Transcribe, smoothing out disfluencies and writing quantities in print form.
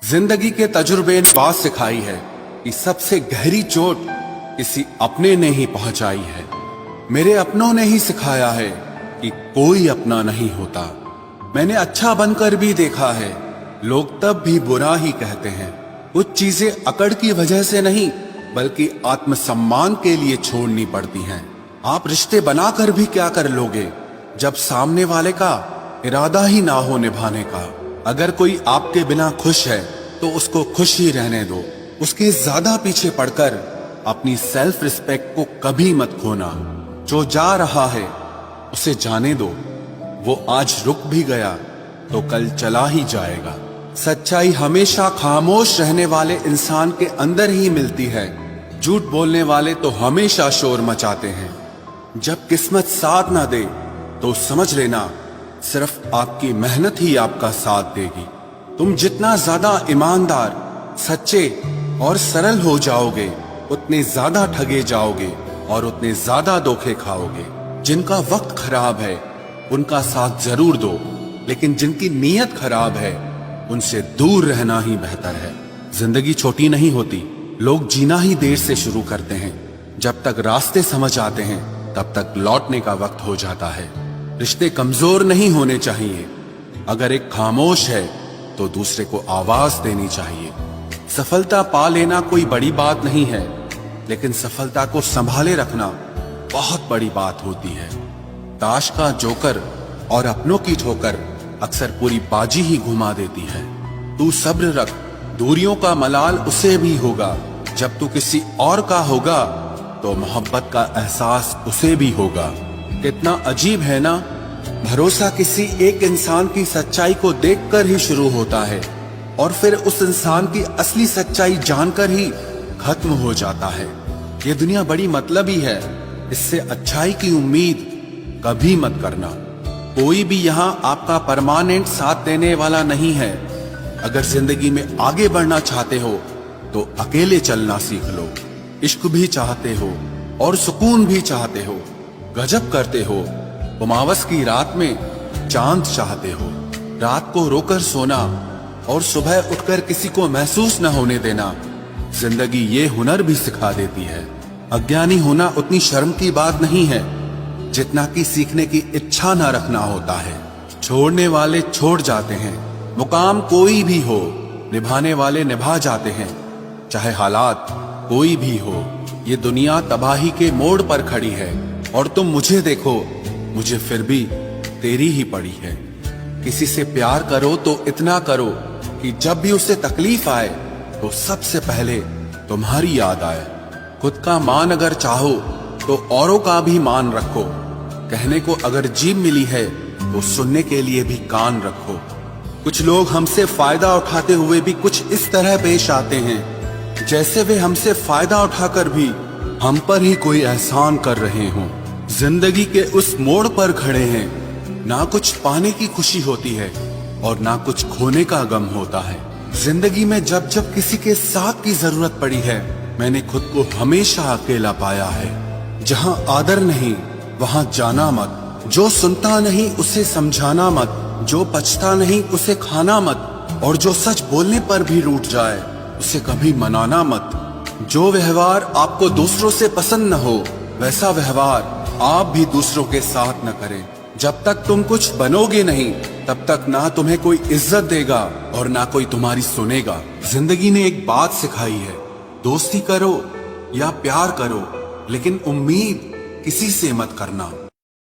जिंदगी के तजुर्बे ने बात सिखाई है कि सबसे गहरी चोट किसी अपने ने ही पहुंचाई है। मेरे अपनों ने ही सिखाया है कि कोई अपना नहीं होता। मैंने अच्छा बनकर भी देखा है, लोग तब भी बुरा ही कहते हैं। कुछ चीजें अकड़ की वजह से नहीं बल्कि आत्मसम्मान के लिए छोड़नी पड़ती हैं। आप रिश्ते बनाकर भी क्या कर लोगे जब सामने वाले का इरादा ही ना हो निभाने का। अगर कोई आपके बिना खुश है तो उसको खुश ही रहने दो। उसके ज्यादा पीछे पड़कर अपनी सेल्फ रिस्पेक्ट को कभी मत खोना। जो जा रहा है उसे जाने दो, वो आज रुक भी गया तो कल चला ही जाएगा। सच्चाई हमेशा खामोश रहने वाले इंसान के अंदर ही मिलती है। झूठ बोलने वाले तो हमेशा शोर मचाते हैं। जब किस्मत साथ ना दे तो समझ लेना सिर्फ आपकी मेहनत ही आपका साथ देगी। तुम जितना ज्यादा ईमानदार, सच्चे और सरल हो जाओगे उतने ज्यादा ठगे जाओगे और उतने ज्यादा धोखे खाओगे। जिनका वक्त खराब है उनका साथ जरूर दो, लेकिन जिनकी नीयत खराब है उनसे दूर रहना ही बेहतर है। जिंदगी छोटी नहीं होती, लोग जीना ही देर से शुरू करते हैं। जब तक रास्ते समझ आते हैं तब तक लौटने का वक्त हो जाता है। रिश्ते कमजोर नहीं होने चाहिए। अगर एक खामोश है तो दूसरे को आवाज देनी चाहिए। सफलता पा लेना कोई बड़ी बात नहीं है, लेकिन सफलता को संभाले रखना बहुत बड़ी बात होती है। ताश का जोकर और अपनों की ठोकर अक्सर पूरी बाजी ही घुमा देती है। तू सब्र रख, दूरियों का मलाल उसे भी होगा। जब तू किसी और का होगा तो मोहब्बत का एहसास उसे भी होगा। कितना अजीब है ना, भरोसा किसी एक इंसान की सच्चाई को देखकर ही शुरू होता है और फिर उस इंसान की असली सच्चाई जानकर ही खत्म हो जाता है। ये दुनिया बड़ी मतलबी है, इससे अच्छाई की उम्मीद कभी मत करना। कोई भी यहाँ आपका परमानेंट साथ देने वाला नहीं है। अगर जिंदगी में आगे बढ़ना चाहते हो तो अकेले चलना सीख लो। इश्क भी चाहते हो और सुकून भी चाहते हो, गजब करते हो। उमावस की रात में चांद चाहते हो। रात को रोकर सोना और सुबह उठकर किसी को महसूस न होने देना जिंदगी ये हुनर भी सिखा देती है। अज्ञानी होना उतनी शर्म की बात नहीं है जितना कि सीखने की इच्छा न रखना होता है। छोड़ने वाले छोड़ जाते हैं, मुकाम कोई भी हो, निभाने वाले निभा जाते हैं। चाहे हालात कोई भी हो, ये दुनिया तबाही के मोड़ पर खड़ी है और तुम मुझे देखो, मुझे फिर भी तेरी ही पड़ी है। किसी से प्यार करो तो इतना करो कि जब भी उसे तकलीफ आए तो सबसे पहले तुम्हारी याद आए। खुद का मान अगर चाहो तो औरों का भी मान रखो। कहने को अगर जीभ मिली है तो सुनने के लिए भी कान रखो। कुछ लोग हमसे फायदा उठाते हुए भी कुछ इस तरह पेश आते हैं जैसे वे हमसे फायदा उठाकर भी हम पर ही कोई एहसान कर रहे हों। जिंदगी के उस मोड़ पर खड़े हैं, ना कुछ पाने की खुशी होती है और ना कुछ खोने का गम होता है। जिंदगी में जब जब किसी के साथ की जरूरत पड़ी है, मैंने खुद को हमेशा अकेला पाया है। जहां आदर नहीं वहां जाना मत, जो सुनता नहीं उसे समझाना मत, जो पछता नहीं उसे खाना मत, और जो सच बोलने पर भी रूठ जाए उसे कभी मनाना मत। जो व्यवहार आपको दूसरों से पसंद न हो वैसा व्यवहार आप भी दूसरों के साथ न करें। जब तक तुम कुछ बनोगे नहीं तब तक ना तुम्हें कोई इज्जत देगा और ना कोई तुम्हारी सुनेगा। जिंदगी ने एक बात सिखाई है, दोस्ती करो या प्यार करो, लेकिन उम्मीद किसी से मत करना।